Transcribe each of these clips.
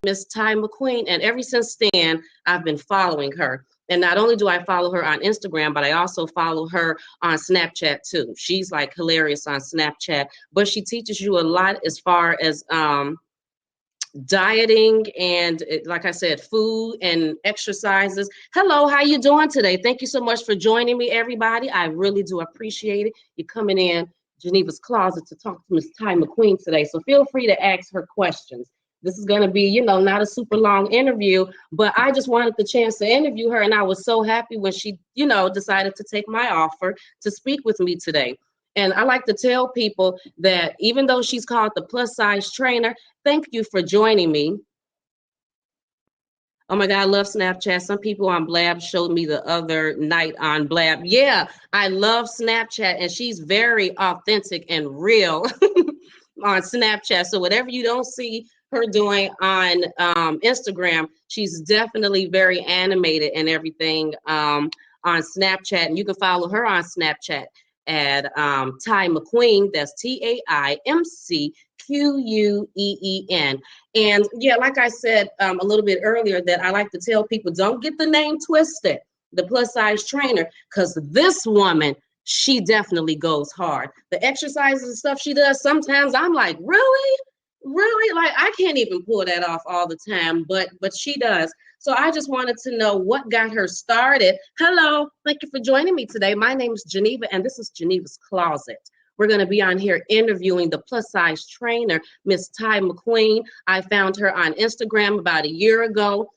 Miss Tai McQueen, and ever since then, I've been following her. And not only do I follow her on Instagram, but I also follow her on Snapchat too. She's like hilarious on Snapchat, but she teaches you a lot as far as dieting and, like I said, food and exercises. Hello, how you doing today? Thank you so much for joining me, everybody. I really do appreciate it. You're coming in Geneva's Closet to talk to Miss Tai McQueen today, so feel free to ask her questions. This is going to be, not a super long interview, but I just wanted the chance to interview her, and I was so happy when she, decided to take my offer to speak with me today. And I like to tell people that even though she's called the plus size trainer, thank you for joining me. Oh my God, I love Snapchat. Some people on Blab showed me the other night on Blab. Yeah, I love Snapchat, and she's very authentic and real on Snapchat. So whatever you don't see her doing on Instagram, she's definitely very animated and everything on Snapchat. And you can follow her on Snapchat at Tai McQueen. That's TAIMCQUEEN. And yeah, like I said a little bit earlier, that I like to tell people, don't get the name twisted, the plus size trainer, because this woman, she definitely goes hard. The exercises and stuff she does, sometimes I'm like, really? Like, I can't even pull that off all the time, but she does. So I just wanted to know what got her started. Hello, thank you for joining me today. My name is Geneva, and this is Geneva's Closet. We're going to be on here interviewing the plus size trainer, Miss Tai McQueen. I found her on Instagram about a year ago.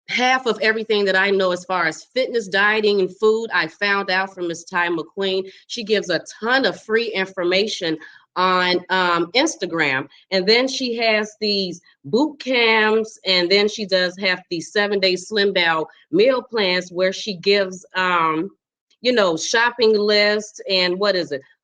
Half of everything that I know as far as fitness, dieting, and food, I found out from Miss Tai McQueen. She gives a ton of free information on Instagram. And then she has these boot camps, and then she does have these 7-day Slim Bow meal plans where she gives, shopping lists and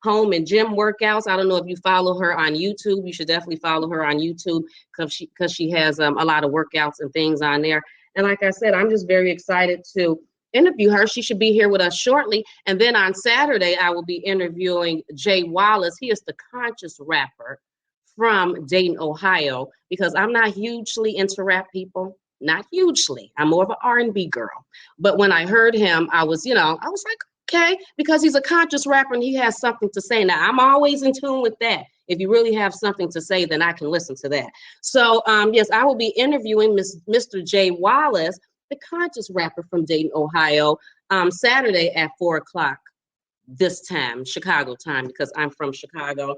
home and gym workouts. I don't know if you follow her on YouTube. You should definitely follow her on YouTube because she has a lot of workouts and things on there. And like I said, I'm just very excited to interview her. She should be here with us shortly. And then on Saturday, I will be interviewing Jay Wallace. He is the conscious rapper from Dayton, Ohio, because I'm not hugely into rap, people. Not hugely. I'm more of an R&B girl. But when I heard him, I was like, okay, because he's a conscious rapper and he has something to say. Now, I'm always in tune with that. If you really have something to say, then I can listen to that. So, yes, I will be interviewing Mr. Jay Wallace, the conscious rapper from Dayton, Ohio, Saturday at 4 o'clock this time, Chicago time, because I'm from Chicago.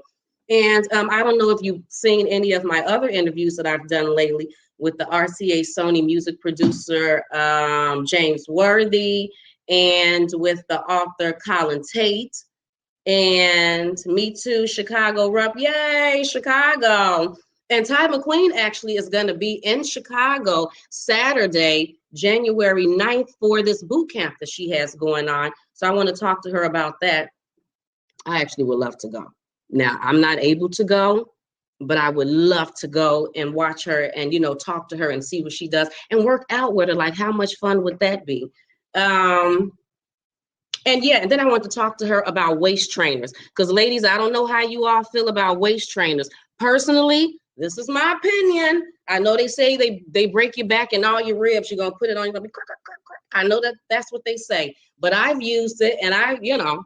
And I don't know if you've seen any of my other interviews that I've done lately with the RCA Sony music producer, James Worthy, and with the author Colin Tate, and Me Too, Chicago Rep. Yay, Chicago. And Tai McQueen actually is going to be in Chicago Saturday, January 9th for this boot camp that she has going on. So I want to talk to her about that. I actually would love to go. Now, I'm not able to go, but I would love to go and watch her and, talk to her and see what she does and work out with her. Like, how much fun would that be? And then I want to talk to her about waist trainers, because ladies, I don't know how you all feel about waist trainers. Personally, this is my opinion. I know they say they break your back and all your ribs. You're going to put it on, you're going to be crack, crack, crack, crack. I know that's what they say, but I've used it and I didn't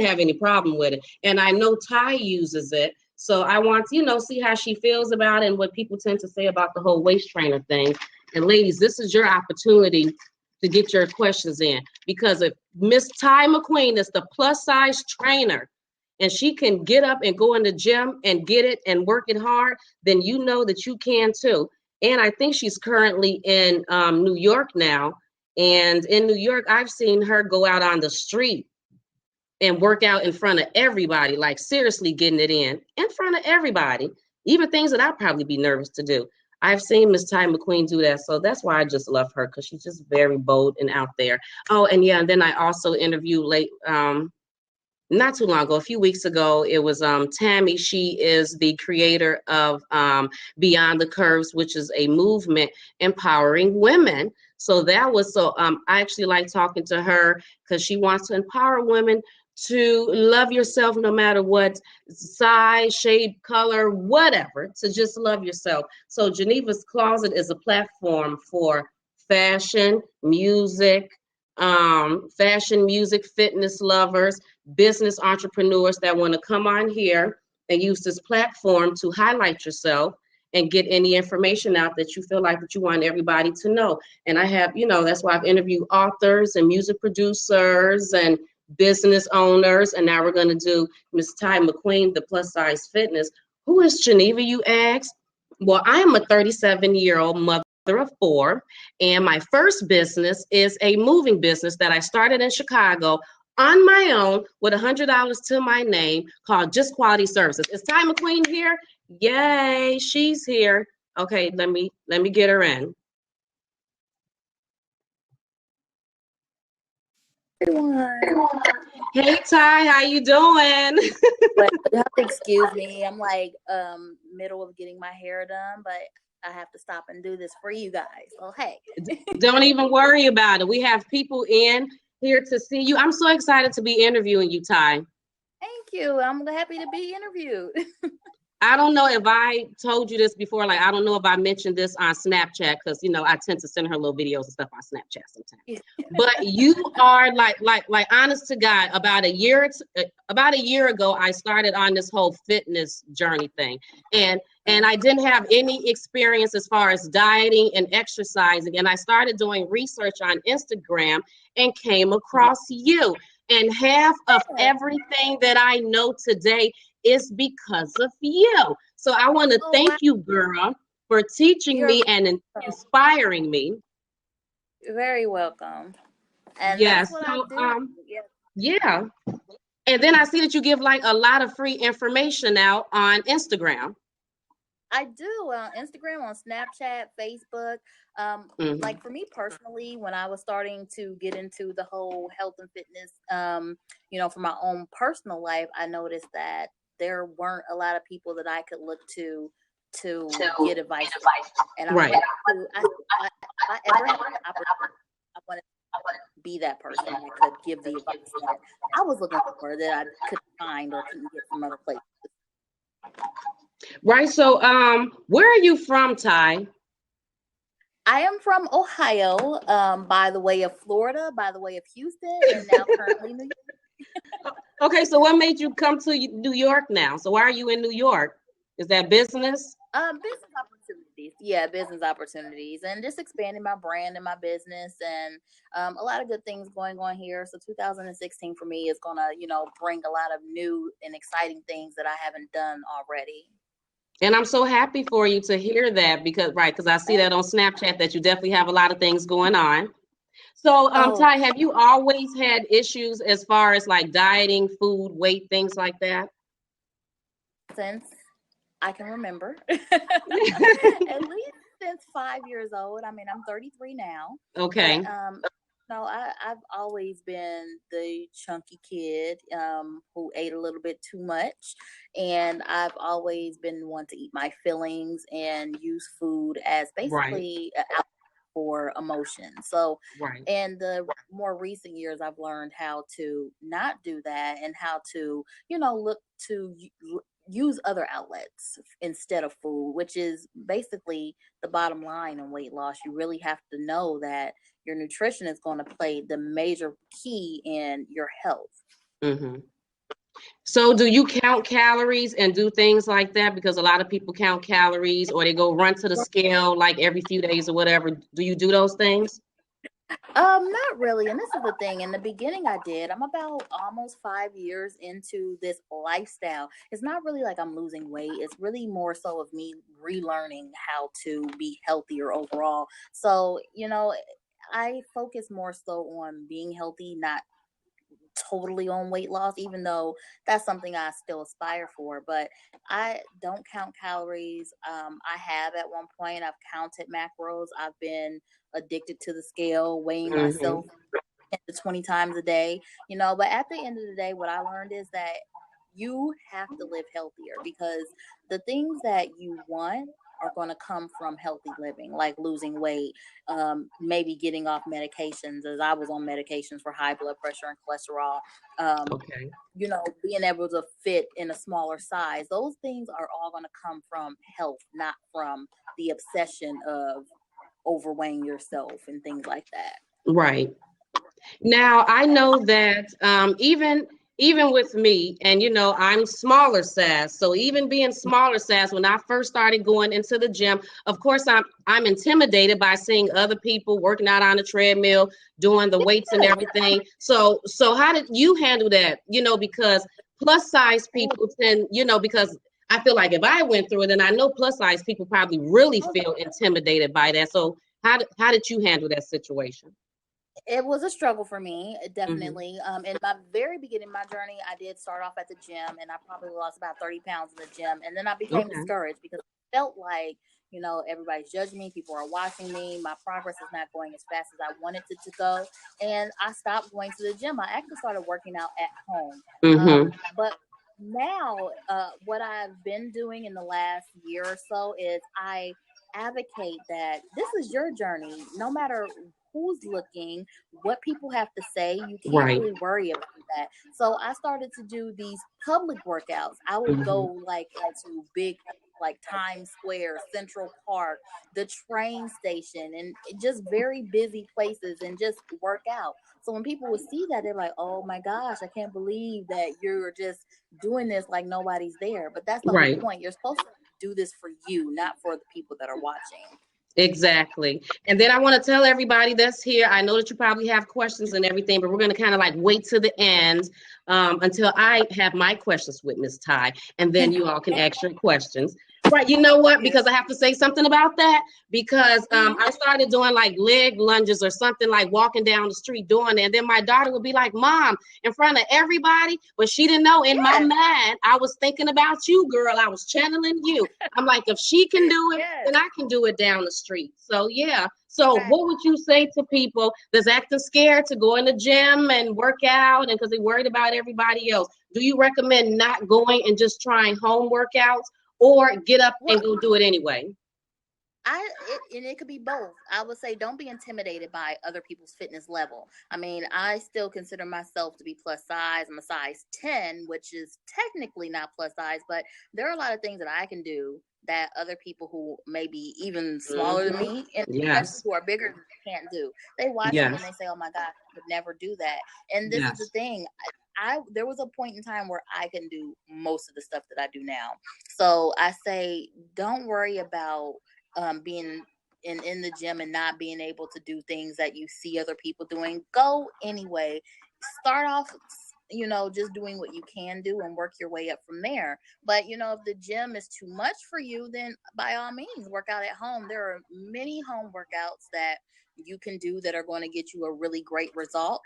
have any problem with it. And I know Tai uses it. So I want to, see how she feels about it and what people tend to say about the whole waist trainer thing. And ladies, this is your opportunity to get your questions in, because if Miss Tai McQueen is the plus size trainer and she can get up and go in the gym and get it and work it hard, then you know that you can too. And I think she's currently in New York now. And in New York, I've seen her go out on the street and work out in front of everybody, like seriously getting it in front of everybody, even things that I'd probably be nervous to do. I've seen Miss Tai McQueen do that. So that's why I just love her, because she's just very bold and out there. Oh, and yeah, and then I also interviewed not too long ago, a few weeks ago, it was Tammy. She is the creator of Beyond the Curves, which is a movement empowering women. So that was I actually like talking to her because she wants to empower women to love yourself no matter what size, shape, color, whatever, to just love yourself. So Geneva's Closet is a platform for fashion, music, fitness lovers, business entrepreneurs that want to come on here and use this platform to highlight yourself and get any information out that you feel like that you want everybody to know. And I have, that's why I've interviewed authors and music producers and business owners. And now we're going to do Miss Tai McQueen, the plus size fitness. Who is Geneva, you ask? Well, I am a 37-year-old mother of 4, and my first business is a moving business that I started in Chicago on my own with $100 to my name, called Just Quality Services. Is Tai McQueen here? Yay, she's here. Okay, let me get her in. Everyone. Hey Tai, how you doing? Well, you have to excuse me. I'm like middle of getting my hair done, but I have to stop and do this for you guys. So hey. Don't even worry about it. We have people in here to see you. I'm so excited to be interviewing you, Tai. Thank you. I'm happy to be interviewed. I don't know if I told you this before. Like, I don't know if I mentioned this on Snapchat, because I tend to send her little videos and stuff on Snapchat sometimes. But you are like honest to God, about a year ago, I started on this whole fitness journey thing, and I didn't have any experience as far as dieting and exercising, and I started doing research on Instagram and came across you. And half of everything that I know today is because of you. So I want to thank you, girl, for teaching me and inspiring me. You're very welcome. And yes, that's what I do. Yeah. And then I see that you give like a lot of free information out on Instagram. I do on Instagram, on Snapchat, Facebook. Like for me personally, when I was starting to get into the whole health and fitness, for my own personal life, I noticed that there weren't a lot of people that I could look to get advice. And I wanted I wanted to be that person that could give the advice that I was looking for, that I couldn't find or couldn't get from other places. Right. So, where are you from, Tai? I am from Ohio, by the way of Florida, by the way of Houston, and now currently New York. Okay, so what made you come to New York now? So why are you in New York? Is that business? Business opportunities. Yeah, business opportunities, and just expanding my brand and my business, and a lot of good things going on here. So 2016 for me is gonna, bring a lot of new and exciting things that I haven't done already. And I'm so happy for you to hear that, because I see that on Snapchat that you definitely have a lot of things going on. So, Tai, have you always had issues as far as like dieting, food, weight, things like that? Since I can remember, at least since 5 years old. I mean, I'm 33 now. Okay. But, I've always been the chunky kid who ate a little bit too much, and I've always been one to eat my fillings and use food as basically an outlet for emotion. So in the more recent years, I've learned how to not do that, and how to, look to use other outlets instead of food, which is basically the bottom line in weight loss. You really have to know that your nutrition is going to play the major key in your health. Mm-hmm. So do you count calories and do things like that? Because a lot of people count calories, or they go run to the scale like every few days or whatever. Do you do those things? Not really. And this is the thing. In the beginning, I did. I'm about almost 5 years into this lifestyle. It's not really like I'm losing weight. It's really more so of me relearning how to be healthier overall. So, I focus more so on being healthy, not totally on weight loss, even though that's something I still aspire for. But I don't count calories. I have at one point. I've counted macros. I've been addicted to the scale, weighing myself 10 to 20 times a day, but at the end of the day, what I learned is that you have to live healthier, because the things that you want are going to come from healthy living, like losing weight, maybe getting off medications, as I was on medications for high blood pressure and cholesterol. Okay. Being able to fit in a smaller size. Those things are all going to come from health, not from the obsession of overweighing yourself and things like that. Right. Now I know that even with me, and I'm smaller size. So even being smaller size, when I first started going into the gym, of course I'm intimidated by seeing other people working out on the treadmill, doing the weights and everything. So how did you handle that? Because plus size people tend, because I feel like if I went through it, then I know plus size people probably really feel intimidated by that. So how did you handle that situation? It was a struggle for me, Hmm. definitely. In my very beginning, my journey, I did start off at the gym, and I probably lost about 30 pounds in the gym. And then I became Okay. discouraged because I felt like, everybody's judging me, people are watching me, my progress is not going as fast as I wanted it to go. And I stopped going to the gym. I actually started working out at home. Hmm. But now, what I've been doing in the last year or so is I advocate that this is your journey. No matter who's looking, what people have to say, you can't Right. really worry about that. So I started to do these public workouts. I would Hmm. go like into big, like Times Square, Central Park, the train station, and just very busy places, and just work out. So when people would see that, they're like, "Oh my gosh, I can't believe that you're just doing this like nobody's there." But that's the whole Right. point. You're supposed to do this for you, not for the people that are watching. Exactly. And then I want to tell everybody that's here, I know that you probably have questions and everything, but we're going to kind of like wait to the end until I have my questions with Miss Ty, and then you all can ask your questions. Right. You know what? Yes. Because I have to say something about that because Mhm. I started doing like leg lunges or something, like walking down the street doing it. And then my daughter would be like, Mom, in front of everybody. But she didn't know in my Yes. mind, I was thinking about you, girl. I was channeling you. I'm like, if she can do it, Yes. then I can do it down the street. So yeah. So Right. what would you say to people that's acting scared to go in the gym and work out and because they're worried about everybody else? Do you recommend not going and just trying home workouts or get up Well, and go do it anyway? and it could be both. I would say don't be intimidated by other people's fitness level. I mean, I still consider myself to be plus size. I'm a size 10, which is technically not plus size, but there are a lot of things that I can do that other people who may be even smaller than Hmm. me, and especially Yes. who are bigger, can't do. They watch me and Yes. they say, "Oh my God, I could never do that." And this is the Yes. thing. I there was a point in time where I can do most of the stuff that I do now. So I say, don't worry about being in the gym and not being able to do things that you see other people doing. Go anyway. Start off, just doing what you can do and work your way up from there. But if the gym is too much for you, then by all means work out at home. There are many home workouts that you can do that are going to get you a really great result.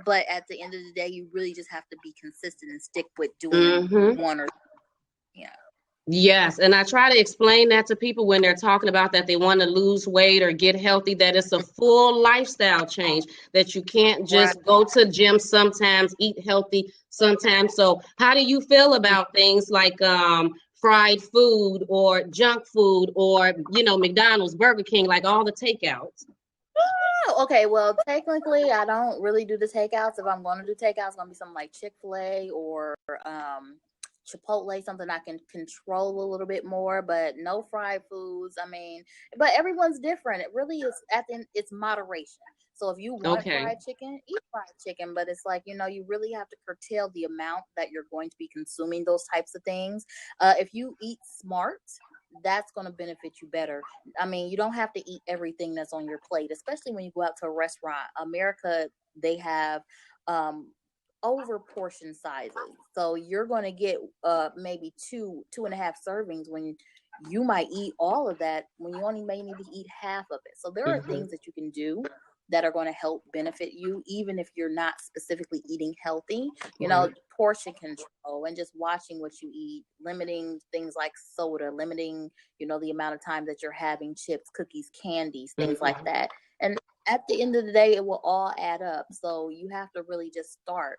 But at the end of the day, you really just have to be consistent and stick with doing Hmm. one or yeah. Yes, and I try to explain that to people when they're talking about that they want to lose weight or get healthy, that it's a full lifestyle change, that you can't Right. just go to gym sometimes, eat healthy sometimes. So how do you feel about things like fried food or junk food or McDonald's, Burger King, like all the takeouts? Oh, okay. Well, technically, I don't really do the takeouts. If I'm going to do takeouts, it's going to be something like Chick-fil-A or um, Chipotle, something I can control a little bit more, but no fried foods. I mean, but everyone's different. It really is at the end, it's moderation. So if you want Okay. fried chicken, eat fried chicken, but it's like, you really have to curtail the amount that you're going to be consuming those types of things. If you eat smart, that's going to benefit you better. I mean, you don't have to eat everything that's on your plate, especially when you go out to a restaurant. America, they have um, over portion sizes, so you're going to get maybe two and a half servings when you might eat all of that when you only may need to eat half of it. So there are Hmm. things that you can do that are going to help benefit you, even if you're not specifically eating healthy. Right. Portion control and just watching what you eat, limiting things like soda, limiting the amount of time that you're having chips, cookies, candies, things like Hmm. that. And at the end of the day, it will all add up. So you have to really just start.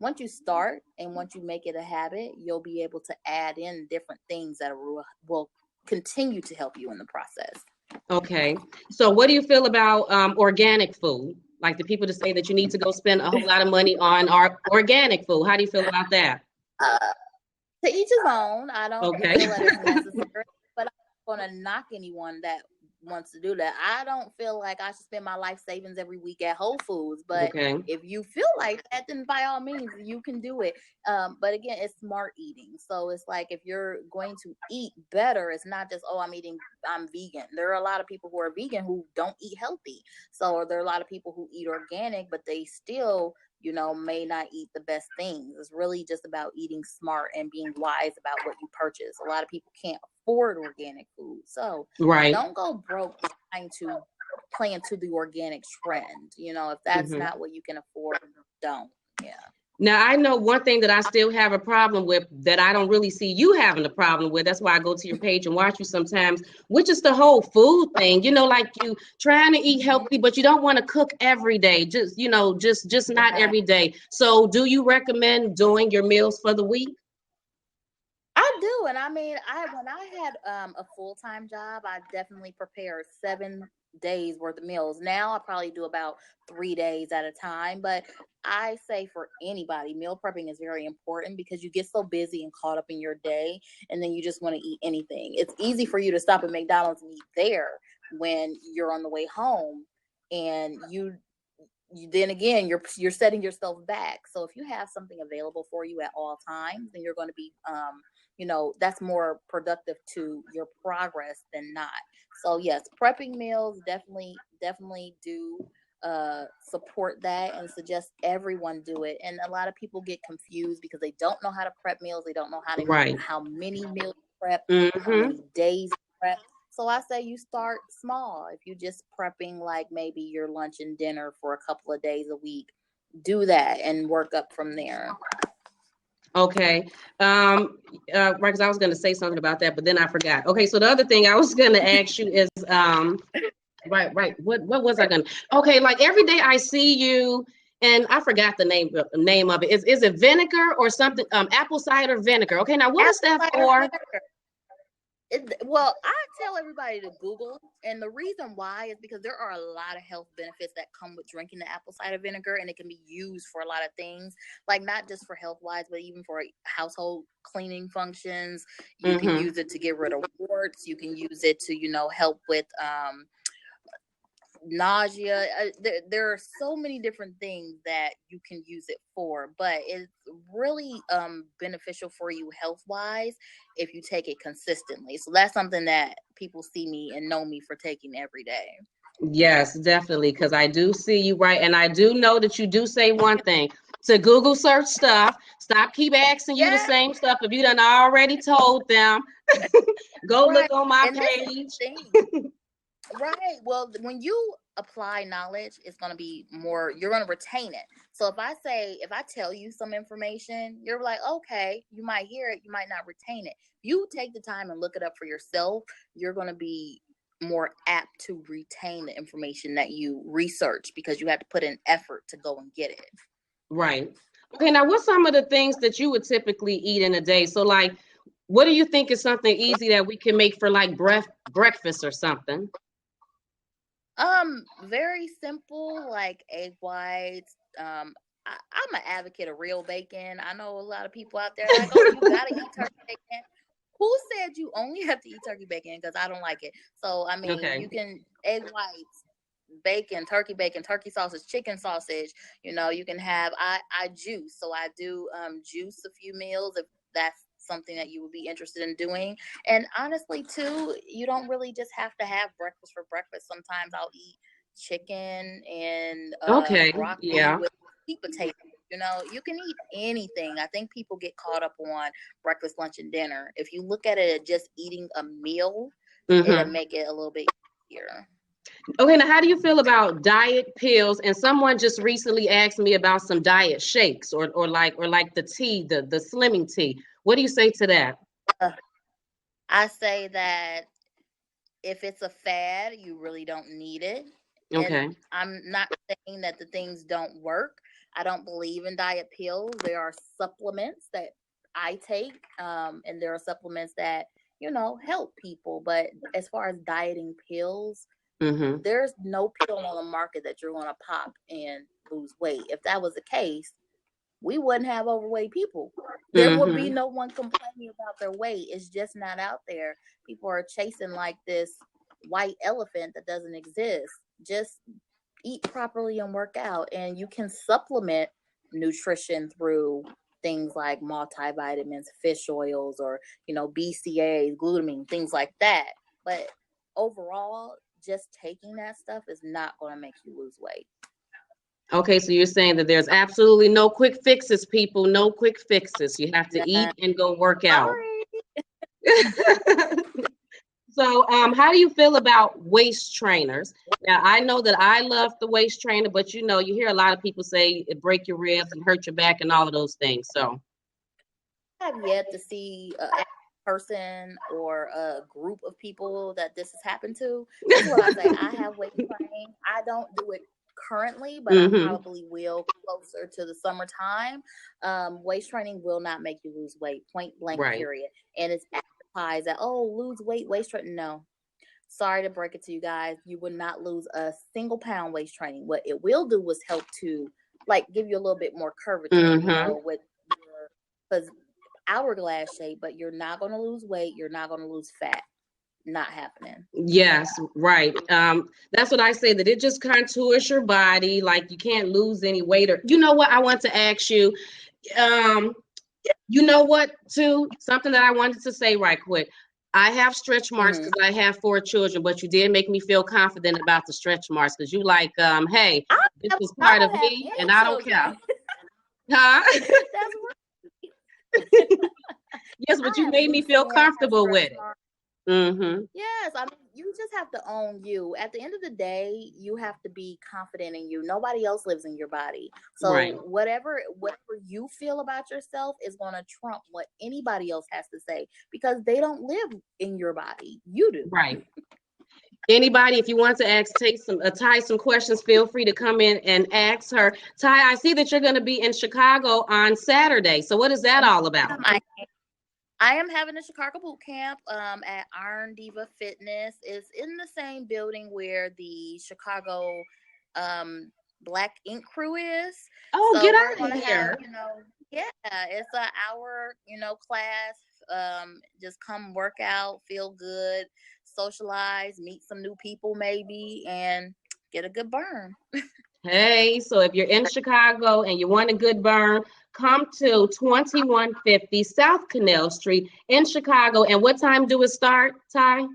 Once you start and once you make it a habit, you'll be able to add in different things that will continue to help you in the process. Okay. So what do you feel about organic food? Like the people that say that you need to go spend a whole lot of money on our organic food. How do you feel about that? Uh, to each his own. I don't Okay. feel that it's necessary, but I'm not going to knock anyone that wants to do that. I don't feel like I should spend my life savings every week at Whole Foods, but Okay. if you feel like that, then by all means you can do it. But again, it's smart eating. So it's like if you're going to eat better, it's not just, oh, I'm vegan. There are a lot of people who are vegan who don't eat healthy. So there are a lot of people who eat organic, but they still may not eat the best things. It's really just about eating smart and being wise about what you purchase. A lot of people can't afford organic food. So Right. don't go broke trying to play into the organic trend. If that's not what you can afford, don't. Yeah. Now, I know one thing that I still have a problem with that I don't really see you having a problem with. That's why I go to your page and watch you sometimes, which is the whole food thing. Like you trying to eat healthy, but you don't want to cook every day. Just not every day. So do you recommend doing your meals for the week? I do. And when I had a full-time job, I definitely prepared 7 days worth of meals. Now I probably do about 3 days at a time. But I say for anybody, meal prepping is very important because you get so busy and caught up in your day, and then you just want to eat anything. It's easy for you to stop at McDonald's and eat there when you're on the way home, and then again you're setting yourself back. So if you have something available for you at all times, then you're going to be that's more productive to your progress than not. So yes, prepping meals definitely do support that and suggest everyone do it. And a lot of people get confused because they don't know how to prep meals. They don't know how many meals prep, how many days prep. So I say you start small. If you just prepping like maybe your lunch and dinner for a couple of days a week, do that and work up from there. Okay. Right, because I was going to say something about that, but then I forgot. Okay, so the other thing I was going to ask you is, right. What was I going to? Okay, like every day I see you, and I forgot the name of it. Is it vinegar or something? Apple cider vinegar. Okay, now what is that for? Well, I tell everybody to Google, and the reason why is because there are a lot of health benefits that come with drinking the apple cider vinegar, and it can be used for a lot of things, like not just for health wise, but even for household cleaning functions. You can use it to get rid of warts. You can use it to help with nausea. There are so many different things that you can use it for, but it's really beneficial for you health wise if you take it consistently. So that's something that people see me and know me for taking every day. Yes, definitely, because I do see you, right, and I do know that you do say one thing to Google search stuff. Stop keep asking you the same stuff if you done already told them. Go look on my page. Right. Well, when you apply knowledge, it's going to be more, you're going to retain it. So if I tell you some information, you're like, okay, you might hear it, you might not retain it. You take the time and look it up for yourself, you're going to be more apt to retain the information that you research because you have to put in effort to go and get it. Right. Okay, now what's some of the things that you would typically eat in a day? So like, what do you think is something easy that we can make for like breakfast or something? Very simple, like egg whites. I'm an advocate of real bacon. I know a lot of people out there like, oh, you gotta eat turkey bacon. Who said you only have to eat turkey bacon? Because I don't like it. So you can egg whites, bacon, turkey sausage, chicken sausage. You can have I juice. So I do juice a few meals if that's something that you would be interested in doing. And honestly too, you don't really just have to have breakfast for breakfast. Sometimes I'll eat chicken and broccoli with sweet potato. You can eat anything. I think people get caught up on breakfast, lunch, and dinner. If you look at it as just eating a meal, it'll make it a little bit easier. Okay, now how do you feel about diet pills? And someone just recently asked me about some diet shakes or like the tea, the slimming tea. What do you say to that? I say that if it's a fad, you really don't need it. Okay. And I'm not saying that the things don't work. I don't believe in diet pills. There are supplements that I take, and there are supplements that help people. But as far as dieting pills, Mm-hmm. there's no pill on the market that you're going to pop and lose weight. If that was the case, we wouldn't have overweight people. There would be Mm-hmm. no one complaining about their weight. It's just not out there. People are chasing like this white elephant that doesn't exist. Just eat properly and work out. And you can supplement nutrition through things like multivitamins, fish oils, or, BCAAs, glutamine, things like that. But overall, just taking that stuff is not going to make you lose weight. Okay, so you're saying that there's absolutely no quick fixes, people. No quick fixes. You have to eat and go work out. Sorry. So, how do you feel about waist trainers? Now, I know that I love the waist trainer, but you hear a lot of people say it break your ribs and hurt your back and all of those things. So, I have yet to see a person or a group of people that this has happened to. This is what I say. I have weight training. I don't do it currently, but I probably will closer to the summertime. Waist training will not make you lose weight, point blank, right. period. And it's advertised that, lose weight, waist training. No. Sorry to break it to you guys. You would not lose a single pound waist training. What it will do is help to give you a little bit more curvature, with because hourglass shape, but you're not going to lose weight. You're not going to lose fat. Not happening. Yes, right. That's what I say, that it just contours your body. Like, you can't lose any weight. Or, you know what, I want to ask you, you know what, too? Something that I wanted to say right quick. I have stretch marks because I have 4 children, but you did make me feel confident about the stretch marks because you hey, this is part of me and I don't care. Huh? That's right. Yes, but you made me feel comfortable with it. Mm-hmm. Yes, I mean, you just have to own you. At the end of the day, you have to be confident in you. Nobody else lives in your body. So right. whatever you feel about yourself is going to trump what anybody else has to say, because they don't live in your body. You do. Right. Anybody, if you want to ask Tai some questions, feel free to come in and ask her. Tai, I see that you're going to be in Chicago on Saturday. So what is that all about? I am having a Chicago boot camp at Iron Diva Fitness. It's in the same building where the Chicago Black Ink Crew is. Oh, so get out of here. It's an hour, class. Just come work out, feel good, socialize, meet some new people maybe, and get a good burn. Hey, so if you're in Chicago and you want a good burn, come to 2150 South Canal Street in Chicago. And what time do it start, Tai?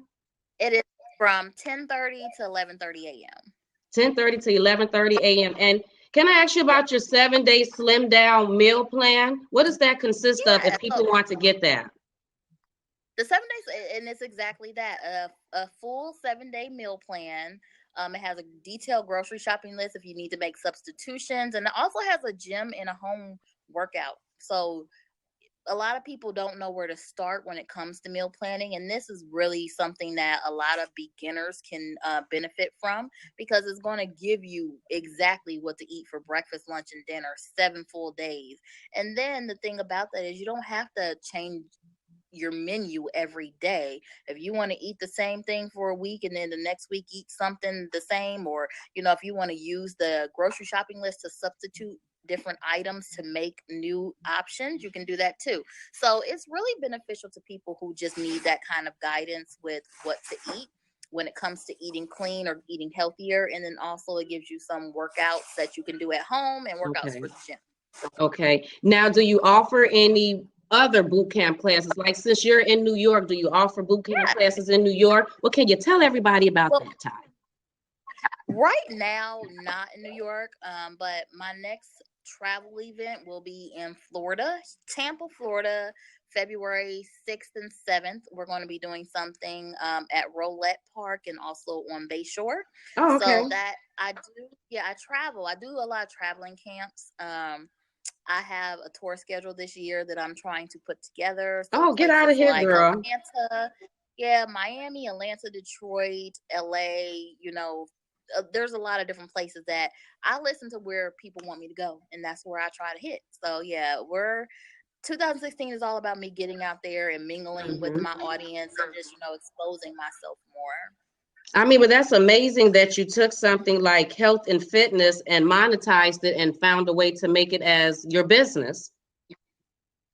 It is from 10:30 to 11:30 a.m. 10:30 to 11:30 a.m. And can I ask you about your 7-day slim down meal plan? What does that consist of if people want to get that? The 7 days, and it's exactly that, a full 7-day meal plan. It has a detailed grocery shopping list if you need to make substitutions, and it also has a gym and a home workout. So a lot of people don't know where to start when it comes to meal planning, and this is really something that a lot of beginners can benefit from, because it's going to give you exactly what to eat for breakfast, lunch, and dinner 7 full days. And then the thing about that is you don't have to change your menu every day. If you want to eat the same thing for a week and then the next week eat something the same, or if you want to use the grocery shopping list to substitute different items to make new options, you can do that too. So it's really beneficial to people who just need that kind of guidance with what to eat when it comes to eating clean or eating healthier. And then also it gives you some workouts that you can do at home and workouts for the gym. Okay. Now, do you offer any other boot camp classes? Like, since you're in New York, do you offer boot camp classes in New York? Well, can you tell everybody about that, Tai? Right now, not in New York, but my next travel event will be in Florida, Tampa, Florida, February 6th and 7th. We're going to be doing something at Rolette Park and also on Bayshore. Oh, okay. So that I travel. I do a lot of traveling camps. I have a tour schedule this year that I'm trying to put together. So get out of here, girl. Atlanta, Miami, Atlanta, Detroit, LA, there's a lot of different places that I listen to where people want me to go, and that's where I try to hit. So yeah, we're 2016 is all about me getting out there and mingling with Mm-hmm. my audience and just, exposing myself more. I mean, but that's amazing that you took something like health and fitness and monetized it and found a way to make it as your business.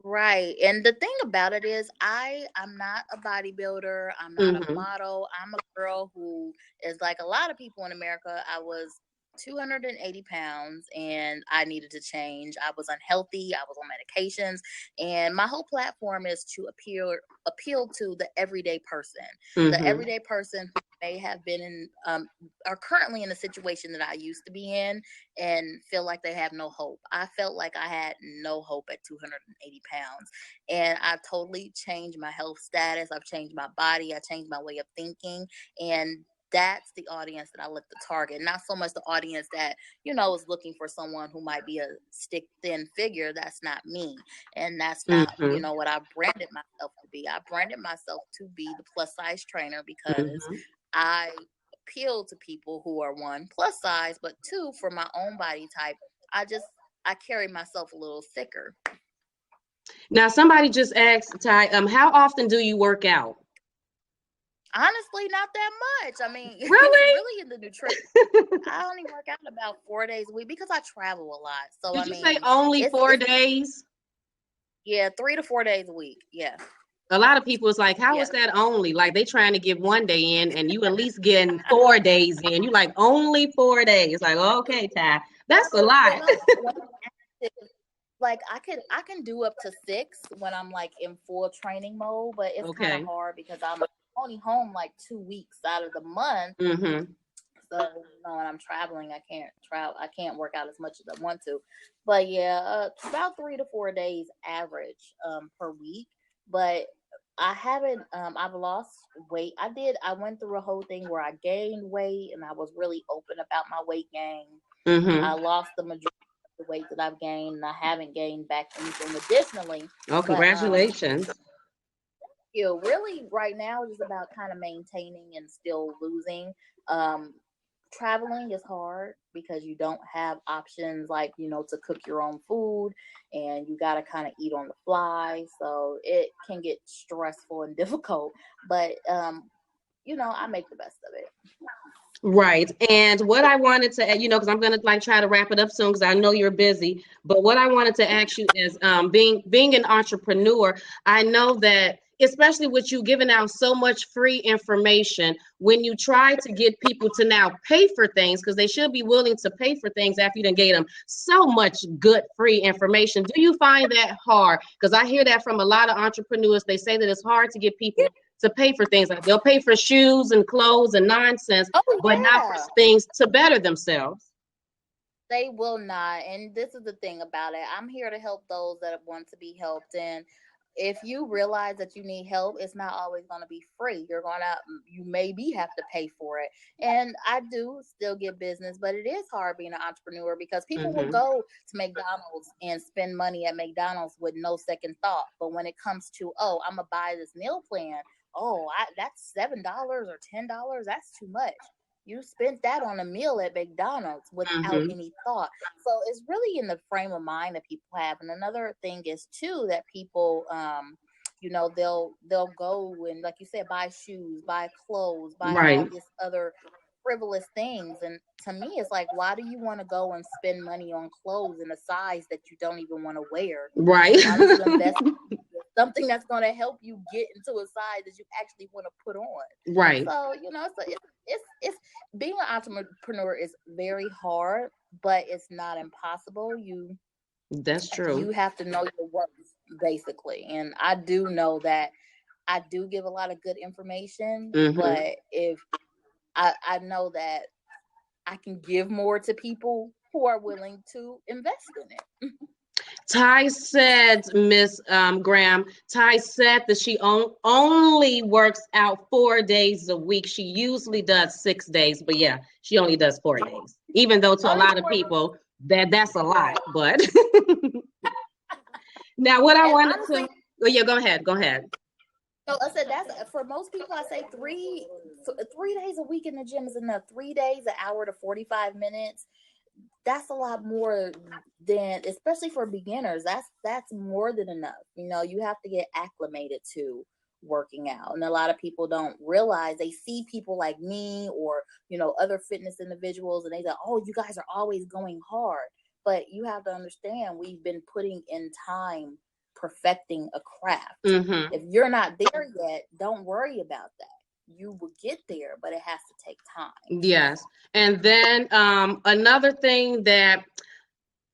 Right. And the thing about it is I'm not a bodybuilder. I'm not a Mm-hmm. model. I'm a girl who is like a lot of people in America. I was 280 pounds and I needed to change. I was unhealthy. I was on medications. And my whole platform is to appeal to the everyday person. The Mm-hmm. everyday person who may have been in are currently in a situation that I used to be in and feel like they have no hope. I felt like I had no hope at 280 pounds. And I totally changed my health status. I've changed my body. I changed my way of thinking. And that's the audience that I look to target. Not so much the audience that, is looking for someone who might be a stick thin figure. That's not me. And that's not, Mm-hmm. what I branded myself to be. I branded myself to be the plus size trainer because Mm-hmm. I appeal to people who are, one, plus size, but two, for my own body type, I carry myself a little thicker. Now, somebody just asked, Ty, how often do you work out? Honestly, not that much. I mean, it's Really? really in the nutrition. I only work out about 4 days a week because I travel a lot. So, Did I you say mean, only it's 4 days? yeah, 3 to 4 days a week. Yeah. A lot of people is like, how is Yeah. that only? Like they trying to get 1 day in and you at least getting 4 days in. You like only 4 days. Like, okay, Ty, that's a lot. When I'm active, like I can do up to 6 when I'm like in full training mode, but it's kind of Okay. hard because I'm only home like 2 weeks out of the month. Mm-hmm. So, when I'm traveling, I can't travel. I can't work out as much as I want to. But yeah, about 3 to 4 days average per week. But I haven't. I've lost weight. I went through a whole thing where I gained weight, and I was really open about my weight gain. I Mm-hmm. lost the majority of the weight that I've gained, and I haven't gained back anything additionally. Oh, But congratulations. really right now it's about kind of maintaining and still losing. Um, Traveling is hard because you don't have options like to cook your own food, and you got to kind of eat on the fly, so it can get stressful and difficult, but I make the best of it. Right. And what I wanted to, because I'm gonna like try to wrap it up soon because I know you're busy. But what I wanted to ask you is, being an entrepreneur, I know that especially with you giving out so much free information, when you try to get people to now pay for things, because they should be willing to pay for things after you done gave them so much good free information. Do you find that hard? Because I hear that from a lot of entrepreneurs. They say that it's hard to get people to pay for things. Like they'll pay for shoes and clothes and nonsense, Oh but not for yeah, things to better themselves. they will not. And this is the thing about it, I'm here to help those that want to be helped. And if you realize that you need help, it's not always going to be free. You maybe have to pay for it. And I do still get business, but it is hard being an entrepreneur because people will Mm-hmm. go to McDonald's and spend money at McDonald's with no second thought. But when it comes to, oh, I'm going to buy this meal plan, oh, that's $7 or $10. That's too much. You spent that on a meal at McDonald's without Mm-hmm. any thought. So it's really in the frame of mind that people have. And another thing is too that people they'll go and, like you said, buy shoes, buy clothes, buy all Right. this other frivolous things. And to me it's like, why do you want to go and spend money on clothes in a size that you don't even want to wear? Right. Why don't you invest in something that's going to help you get into a size that you actually want to put on? Right. So it's being an entrepreneur is very hard, but it's not impossible. That's true. You have to know your worth, basically. And I do know that I do give a lot of good information, Mm-hmm. but if I know that I can give more to people who are willing to invest in it. Ty said, Miss Graham, Ty said that she only works out 4 days a week. She usually does 6 days, but yeah, she only does 4 days. Even though to a Only lot of for people that's a lot. right. But now what I And wanted to, honestly, oh yeah, go ahead, go ahead. so I said that's for most people. I say 3 days a week in the gym is enough. 3 days, an hour to 45 minutes. that's a lot more than, especially for beginners, that's more than enough. You know, you have to get acclimated to working out. And a lot of people don't realize, they see people like me or, you know, other fitness individuals, and they say, oh, you guys are always going hard. But you have to understand, we've been putting in time perfecting a craft. Mm-hmm. If you're not there yet, don't worry about that. You will get there, but it has to take time. Yes. And then another thing that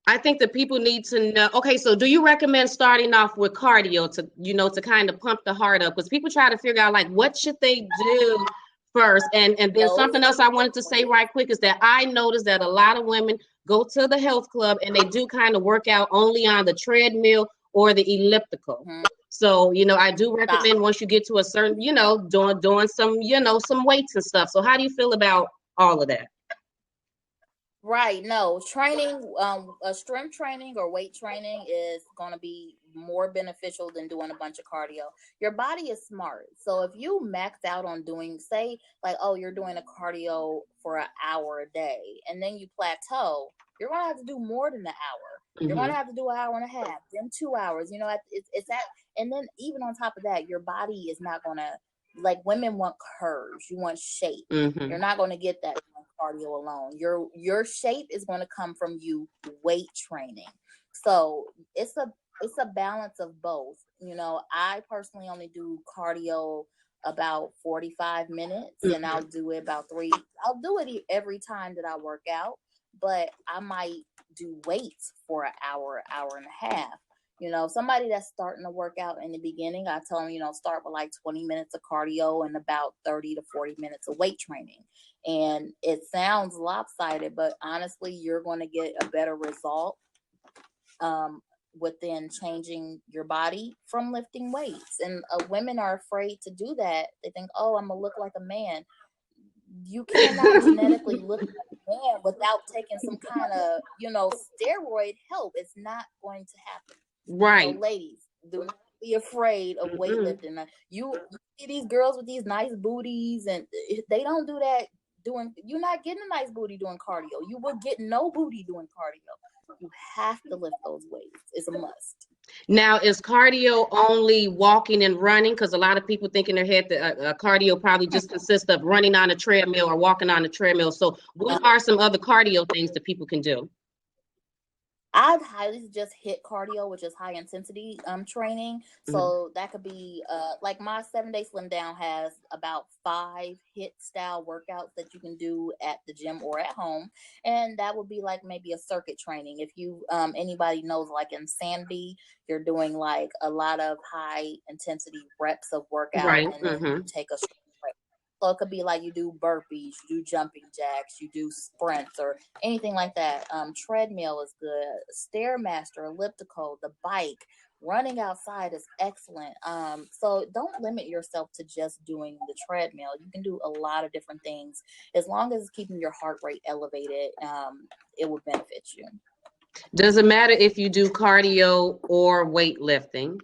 I think that people need to know. Okay, so do you recommend starting off with cardio to, you know, to kind of pump the heart up? Because people try to figure out like what should they do first. And then No, something else I wanted to say right quick is that I noticed that a lot of women go to the health club and they do kind of work out only on the treadmill or the elliptical. mm-hmm. So, you know, I do Stop. recommend once you get to a certain, you know, doing some, you know, some weights and stuff. So how do you feel about all of that? Right. No, training, strength training or weight training is going to be more beneficial than doing a bunch of cardio. Your body is smart. So if you max out on doing, say, like, oh, you're doing a cardio for an hour a day, and then you plateau, you're going to have to do more than an hour. You're going Mm-hmm. to have to do an hour and a half, then 2 hours. You know, it's that. And then even on top of that, your body is not going to, like, women want curves. You want shape. Mm-hmm. You're not going to get that from cardio alone. Your shape is going to come from you weight training. So it's a balance of both. You know, I personally only do cardio about 45 minutes, and Mm-hmm. I'll do it about three. I'll do it every time that I work out, but I might do weights for an hour, hour and a half. You know, somebody that's starting to work out in the beginning, I tell them, you know, start with like 20 minutes of cardio and about 30 to 40 minutes of weight training. And it sounds lopsided, but honestly, you're going to get a better result um, within changing your body from lifting weights. And women are afraid to do that. They think, oh, I'm going to look like a man. You cannot genetically look like a man without taking some kind of, you know, steroid help. It's not going to happen. So, Right. ladies, do not be afraid of Mm-mm. weightlifting. You see these girls with these nice booties, and they don't do that doing. You're not getting a nice booty doing cardio. You will get no booty doing cardio. You have to lift those weights. It's a must. Now, is cardio only walking and running? Because a lot of people think in their head that cardio probably just consists of running on a treadmill or walking on a treadmill. So, what are some other cardio things that people can do? I'd highly suggest HIIT cardio, which is high intensity training. Mhm. So that could be like my 7 Day Slim Down has about 5 HIIT style workouts that you can do at the gym or at home, and that would be like maybe a circuit training. If you anybody knows, like Insanity, you're doing like a lot of high intensity reps of workout, Right. and then you Mm-hmm. take a break. So it could be like you do burpees, you do jumping jacks, you do sprints, or anything like that. Treadmill is good. Stairmaster, elliptical, the bike, running outside is excellent. So don't limit yourself to just doing the treadmill. You can do a lot of different things as long as it's keeping your heart rate elevated. It will benefit you. Does it matter if you do cardio or weightlifting?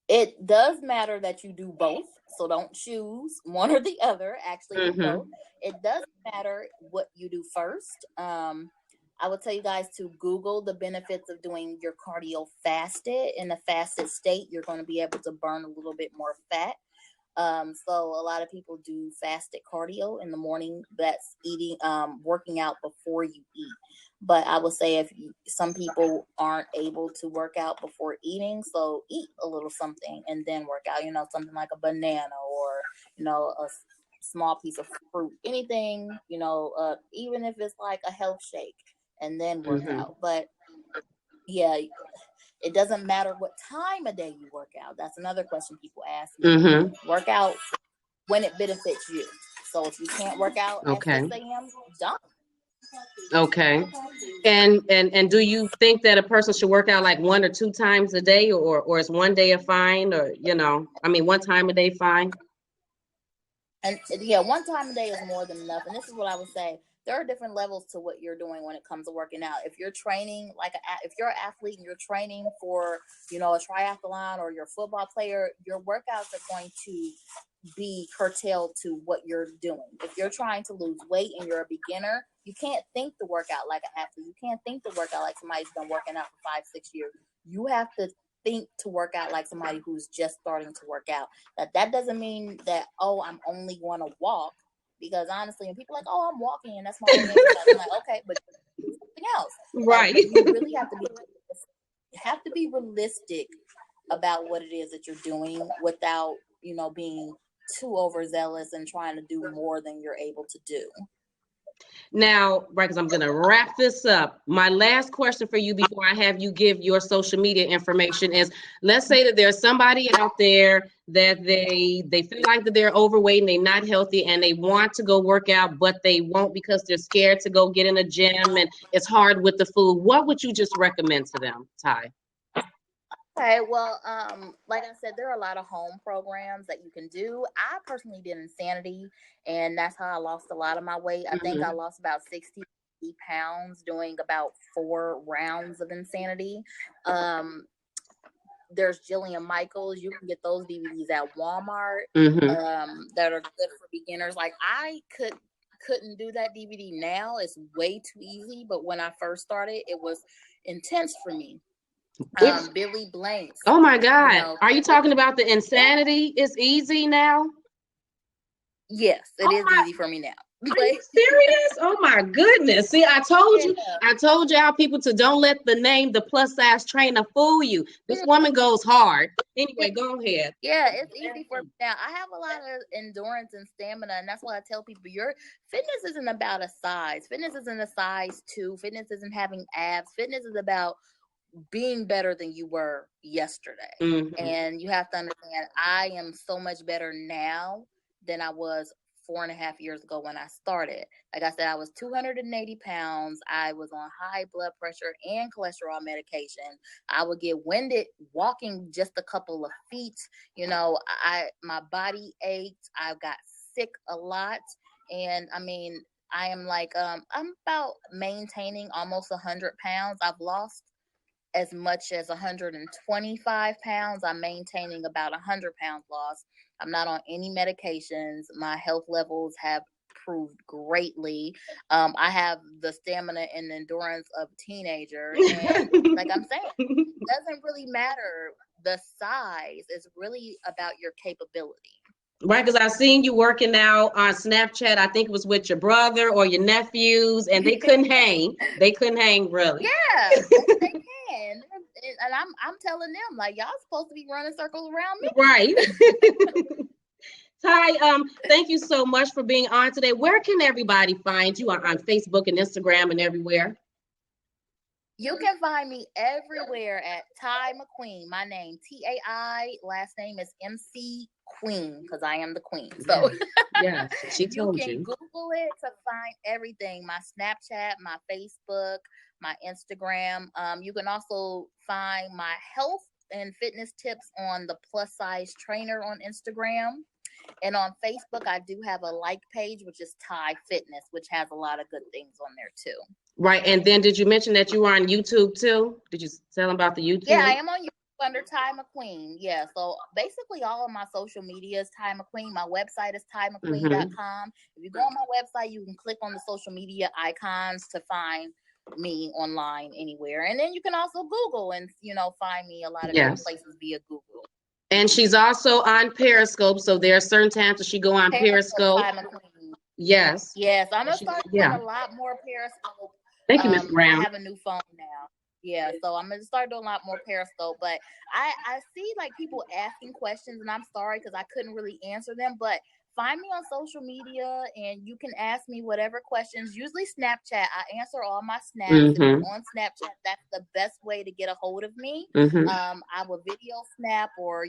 It does matter that you do both, so don't choose one or the other. Actually, do Mm-hmm. both. It does matter what you do first. I would tell you guys to Google the benefits of doing your cardio fasted. In a fasted state, you're going to be able to burn a little bit more fat. So a lot of people do fasted cardio in the morning. That's eating, working out before you eat. But I would say some people aren't able to work out before eating, so eat a little something and then work out. You know, something like a banana or a small piece of fruit, anything. Even if it's like a health shake, and then work Mm-hmm. out. But yeah, it doesn't matter what time of day you work out. That's another question people ask me. Mm-hmm. Work out when it benefits you. So if you can't work out at Okay. 6 a.m., don't. Okay. And do you think that a person should work out like one or two times a day, or is one day a fine, or I mean, one time a day fine? And yeah, one time a day is more than enough. And this is what I would say. There are different levels to what you're doing when it comes to working out. If you're training if you're an athlete and you're training for, a triathlon, or you're a football player, your workouts are going to be curtailed to what you're doing. If you're trying to lose weight and you're a beginner, you can't think to work out like an athlete. You can't think to work out like somebody's been working out for 5-6 years. You have to think to work out like somebody who's just starting to work out. That doesn't mean that, oh, I'm only going to walk, because honestly, when people are like, oh, I'm walking and that's my only exercise, I'm like, okay, but do something else. Right. Like, you really have to be realistic about what it is that you're doing without, being too overzealous and trying to do more than you're able to do. Now, right, because I'm going to wrap this up. My last question for you before I have you give your social media information is, let's say that there's somebody out there that they feel like that they're overweight and they're not healthy and they want to go work out, but they won't because they're scared to go get in a gym and it's hard with the food. What would you just recommend to them, Tai? Okay, well, like I said, there are a lot of home programs that you can do. I personally did Insanity, and that's how I lost a lot of my weight. I think I lost about 60 pounds doing about 4 rounds of Insanity. There's Jillian Michaels. You can get those DVDs at Walmart that are good for beginners. Like, I couldn't do that DVD now. It's way too easy, but when I first started, it was intense for me. Billy Blanks. Oh my God. Are you talking about the Insanity? It's easy now? Yes, it is easy for me now. Are you serious? Oh my goodness. See, I told y'all people to don't let the name, the plus size trainer, fool you. This woman goes hard. Anyway, go ahead. Yeah, it's easy for me now. I have a lot of endurance and stamina, and that's why I tell people your fitness isn't about a size. Fitness isn't a size 2. Fitness isn't having abs. Fitness is about being better than you were yesterday. And you have to understand, I am so much better now than I was 4.5 years ago when I started. Like I said, I was 280 pounds. I was on high blood pressure and cholesterol medication. I would get winded walking just a couple of feet. My body ached. I got sick a lot. And I mean, I am like, I'm about maintaining almost 100 pounds. I've lost as much as 125 pounds. I'm maintaining about 100 pounds loss. I'm not on any medications. My health levels have improved greatly. I have the stamina and endurance of a teenager. And like I'm saying, it doesn't really matter the size. It's really about your capability. Right, because I've seen you working out on Snapchat. I think it was with your brother or your nephews, and they couldn't hang. They couldn't hang, really. Yeah, they can. And I'm telling them, like, y'all supposed to be running circles around me. Right. Tai, thank you so much for being on today. Where can everybody find you on Facebook and Instagram and everywhere? You can find me everywhere at Tai McQueen. My name, T-A-I, last name is MC Queen, because I am the queen. So yes, she told you. You can Google it to find everything. My Snapchat, my Facebook, my Instagram. You can also find my health and fitness tips on the Plus Size Trainer on Instagram. And on Facebook, I do have a like page, which is Tai Fitness, which has a lot of good things on there too. Right. And then did you mention that you were on YouTube too? Did you tell them about the YouTube? Yeah, I am on YouTube under Tai McQueen. Yeah. So basically all of my social media is Tai McQueen. My website is taimcqueen.com. If you go on my website, you can click on the social media icons to find me online anywhere. And then you can also Google and, find me a lot of different places via Google. And she's also on Periscope. So there are certain times that she go on Periscope. Yes. Yes. I'm going to start doing a lot more Periscope. Thank you, Ms. Brown. I have a new phone now. Yeah, so I'm going to start doing a lot more Periscope. But I see like people asking questions, and I'm sorry because I couldn't really answer them. But find me on social media, and you can ask me whatever questions. Usually Snapchat. I answer all my snaps. If you're on Snapchat, that's the best way to get a hold of me. I will video snap or,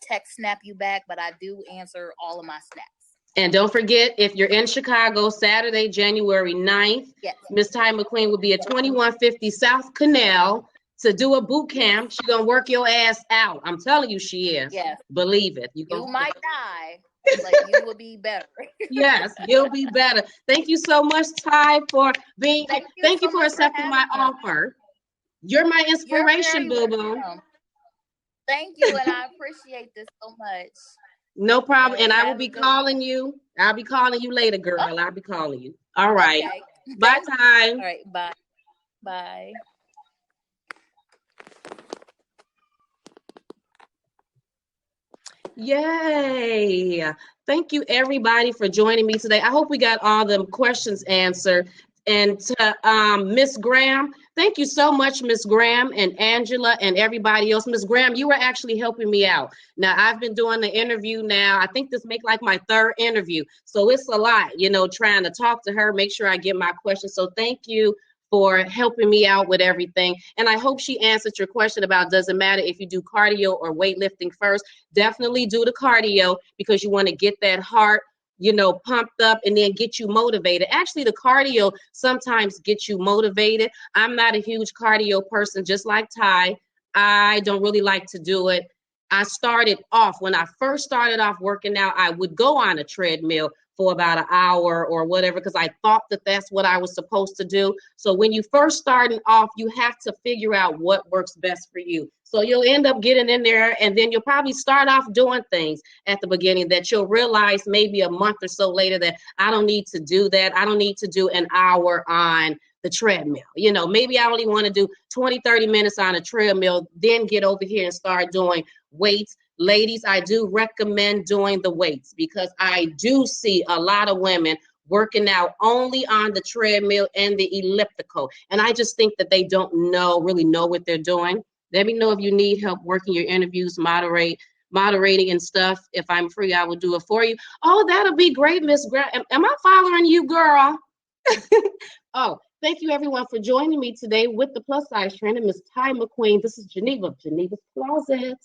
text snap you back, but I do answer all of my snaps. And don't forget, if you're in Chicago, Saturday, January 9th, Miss Tai McQueen will be at 2150 South Canal to do a boot camp. She's going to work your ass out. I'm telling you she is. Yes. Believe it. You might die, but you will be better. Yes, you'll be better. Thank you so much, Tai, for being here. Thank you for accepting my offer. You're my inspiration, boo-boo. Thank you, and I appreciate this so much. No problem. Hey, And I will have a be good one. calling you. I'll be calling you later, girl. Oh, I'll be calling you. All right. okay. Bye, Ty. All right. Bye. Bye. Yay. Thank you, everybody, for joining me today. I hope we got all the questions answered. And to Miss Graham, thank you so much, Miss Graham and Angela and everybody else. Miss Graham, you were actually helping me out. Now, I've been doing the interview now. I think this make like my third interview. So it's a lot, trying to talk to her, make sure I get my questions. So thank you for helping me out with everything. And I hope she answered your question about does it matter if you do cardio or weightlifting first. Definitely do the cardio because you want to get that heart, pumped up and then get you motivated. Actually, the cardio sometimes gets you motivated. I'm not a huge cardio person, just like Ty. I don't really like to do it. When I first started off working out, I would go on a treadmill for about an hour or whatever because I thought that that's what I was supposed to do. So when you first starting off, you have to figure out what works best for you. So you'll end up getting in there and then you'll probably start off doing things at the beginning that you'll realize maybe a month or so later that I don't need to do that. I don't need to do an hour on the treadmill. Maybe I only want to do 20, 30 minutes on a treadmill, then get over here and start doing weights. Ladies, I do recommend doing the weights because I do see a lot of women working out only on the treadmill and the elliptical. And I just think that they don't really know what they're doing. Let me know if you need help working your interviews, moderating and stuff. If I'm free, I will do it for you. Oh, that'll be great, Miss Graham. Am I following you, girl? Oh, thank you everyone for joining me today with the plus size trainer, Miss Tai McQueen. This is Geneva's Closet.